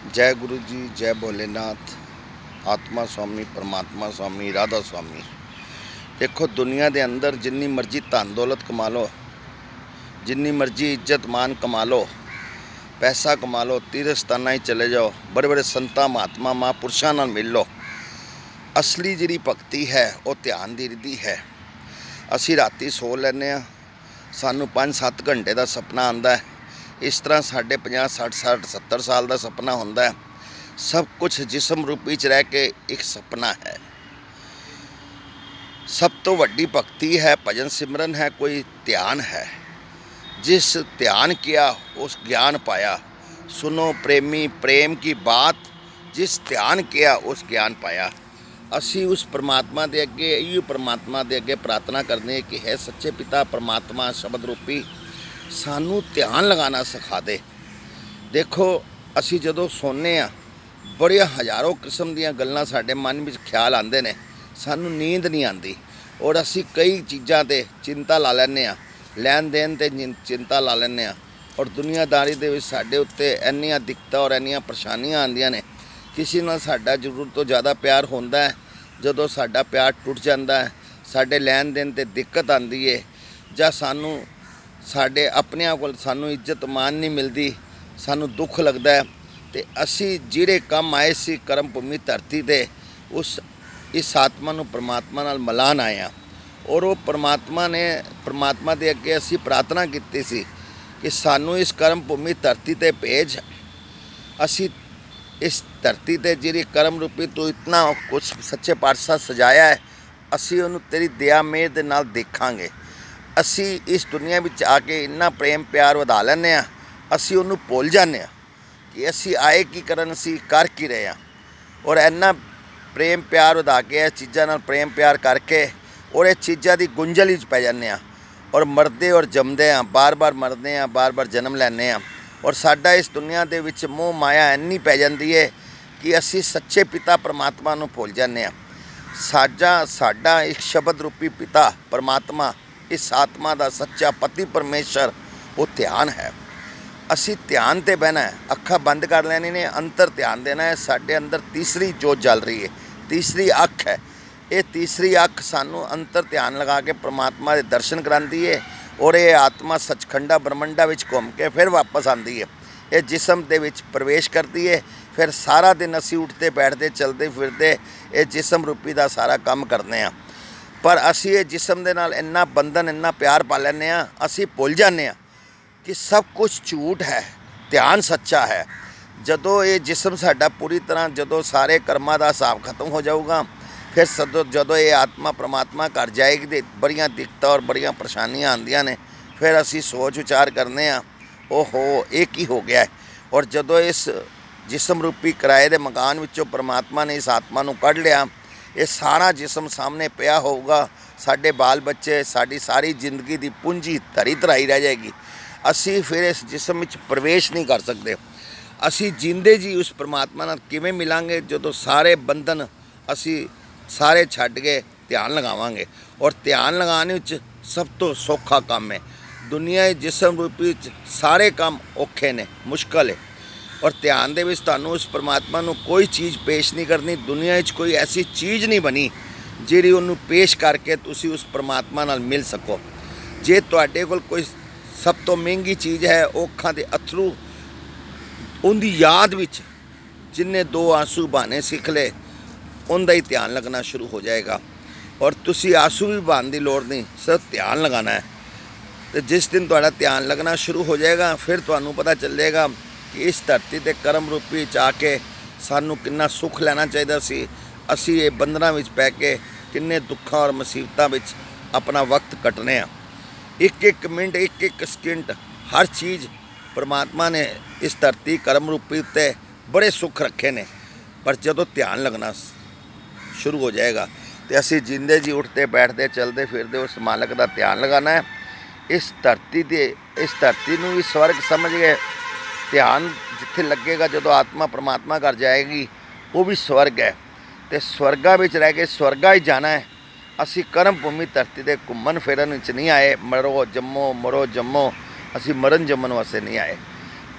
जय गुरु जी, जय भोलेनाथ। आत्मा स्वामी, परमात्मा स्वामी, राधा स्वामी। देखो, दुनिया के अंदर जिन्नी मर्जी धन दौलत कमा लो, जिन्नी मर्जी इज्जत मान कमा लो, पैसा कमा लो, तीर्थ स्थाना चले जाओ, बड़े बड़े संतां महात्मा महापुरुषों नाल मिल लो, असली जिहड़ी भगती है वो ध्यान दी रिधी है। असी राती सो लैने, सानू 5-7 घंटे का सपना आंदा है। इस तरह साढ़े 50-60-60-70 साल का सपना होंदा है। सब कुछ जिसम रूपी च रह के एक सपना है। सब तो वड्डी भगती है, भजन सिमरन है, कोई ध्यान है। जिस ध्यान किया उस ज्ञान पाया। सुनो प्रेमी प्रेम की बात, जिस ध्यान किया उस ज्ञान पाया। असी उस परमात्मा के अगे, इहो परमात्मा के अगे प्रार्थना करने कि है सच्चे पिता परमात्मा शब्द रूपी सानू ध्यान लगाना सिखा दे। देखो, असी जदों सोने आ, बड़े हज़ारों किस्म दीयां गल्लां साडे मन में ख्याल आते हैं, सानू नींद नहीं आती और असी कई चीज़ां ते चिंता ला लैंदे आ, लैन देन ते चिंता ला लैंदे आ और दुनियादारी दे विच साडे उत्ते इन्नियां दिक्कतां और इन्नियां परेशानियां आंदियां ने। किसी नाल साडा जरूरत तो ज़्यादा प्यार होंदा है, जदों साडा प्यार टुट जाता है, साडे लैन देन ते दिक्कत आंदी है, जां सानू साडे अपनिਆਂ कोल सानू इज्जत मान नहीं मिलती, सानू दुख लगता है, तो असी जिहड़े काम आए सी कर्म भूमि धरती ते उस इस आत्मा नू परमात्मा नाल मिलान आए हैं। और वो परमात्मा दे अगे असी प्रार्थना की सी कि सानू इस कर्म भूमि धरती ते भेज। असी इस धरती ते जिहड़ी कर्म रूपी तू इतना कुछ सच्चे पातशाह सजाया है, असी उन्होंने तेरी दया मेहर दे नाल देखांगे। असी इस दुनिया में आके इन्ना प्रेम प्यार वधा लैंदे आ, असी उन्होंने भुल जाने कि असी आए की करन, असी कर की रहे हैं। और इन्ना प्रेम प्यार वधा के इस चीज़ों नाल प्रेम प्यार करके और इस चीज़ों की गुंजल च पै जाने और मरदे और जमदे हैं, बार बार मरदे हैं, बार बार जन्म लैने हैं। और साडा इस दुनिया दे विच मोह माया इन्नी पै जाती है कि असी सच्चे पिता परमात्मा नूं भुल जाने। साडा एक शब्द रूपी पिता परमात्मा, इस आत्मा का सच्चा पति परमेश्वर वो ध्यान है। असी ध्यान ते बहना है, अखा बंद कर लैनी ने, अंतर ध्यान देना है। साडे अंदर तीसरी जोत जल रही है, तीसरी अख है। ये तीसरी अख सानू अंतर ध्यान लगा के परमात्मा के दर्शन कराती है और ये आत्मा सचखंडा ब्रह्मंडा विच घूम के फिर वापस आती है। ये जिसम दे विच प्रवेश करती है। फिर सारा दिन असी उठते बैठते चलते फिरते ये जिसम रूपी का सारा काम करते हैं। पर असी ये जिसम दे नाल इन्ना बंधन इन्ना प्यार पा लैंदे आ, असी भुल जाने कि सब कुछ झूठ है, ध्यान सच्चा है। जदों ये जिसम साडा पूरी तरह, जदों सारे कर्मां दा हिसाब खत्म हो जाऊगा, फिर जदों ये आत्मा परमात्मा घर जाएगी तो बड़ियां दिक्कतां और बड़ियां परेशानियां आंदियां ने। फिर असी सोच विचार करने आ, ओहो ये की हो गया है। और जदों इस जिसम रूपी किराए के मकान विचों परमात्मा ने इस आत्मा नूं कढ़ लिया, ये सारा जिसम सामने पिया होगा, साडे बाल बच्चे, साड़ी सारी जिंदगी की पूंजी धरी धराई रह जाएगी। असी फिर इस जिसम में प्रवेश नहीं कर सकते। असी जींदे जी उस परमात्मा नाल किवें मिलांगे जदों सारे बंधन असी सारे छड्ड के ध्यान लगावांगे। और ध्यान लगाने विच सब तो सौखा काम है। दुनिया जिसम रूपी सारे काम औखे ने, मुश्किल है। और ध्यान दे विच तुहानूं उस परमात्मा नूं कोई चीज़ पेश नहीं करनी। दुनिया विच कोई ऐसी चीज़ नहीं बनी जिहड़ी उन्होंने पेश करके तुसी उस परमात्मा नाल मिल सको। जे तुहाडे कोल कोई सब तो महंगी चीज़ है, अखां दे अथरू उनकी याद विच जिन्ने 2 आंसू बहाने सीख ले, उनका ही ध्यान लगना शुरू हो जाएगा। और तुसी आंसू भी बहाने की लोड़ नहीं, सिर्फ ध्यान लगाना है। तो जिस दिन तुहाडा ध्यान लगना शुरू हो जाएगा, फिर तुहानूं पता चलेगा कि इस धरती ते कर्म रूपी च आके सानू कितना सुख लेना चाहिए सी। असी ये बंधना विच पै के किन्ने दुखों और मुसीबतों विच अपना वक्त कटने आ। एक एक मिनट, एक एक सेकंड, हर चीज़ परमात्मा ने इस धरती कर्म रूपी उत्ते बड़े सुख रखे ने। पर जदों ध्यान लगना शुरू हो जाएगा तो असी जिंदे जी उठते बैठते चलते फिरते उस मालक का ध्यान लगाना है। इस धरती नूं भी स्वर्ग समझ गए। ध्यान जिथे लगेगा, जदों आत्मा परमात्मा घर जाएगी, वो भी स्वर्ग है। तो स्वर्गां विच रह के स्वर्गा ही जाना है। असी कर्म भूमि धरती ते घूमन फिरन विच नहीं आए। मरो जम्मो, असी मरन जम्मन वास्ते नहीं आए।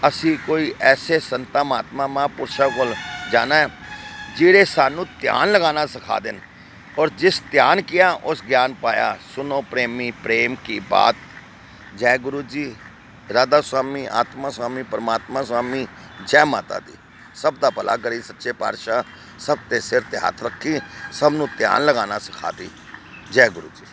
ਅਸੀਂ ਕੋਈ ਐਸੇ ਸੰਤਾਂ ਮਹਾਤਮਾ ਮਹਾਂਪੁਰਸ਼ਾਂ ਕੋਲ जाना है जिहड़े सानू ध्यान लगाना सिखा देन, और जिस ध्यान किया उस ज्ञान पाया। सुनो प्रेमी प्रेम की बात। जय गुरु जी, राधा स्वामी, आत्मा स्वामी, परमात्मा स्वामी, जय माता दी। सब दा भला करी सच्चे पातशाह, सब ते सिर ते हथ रखी, सब नू ध्यान लगाना सिखा दी। जय गुरु जी।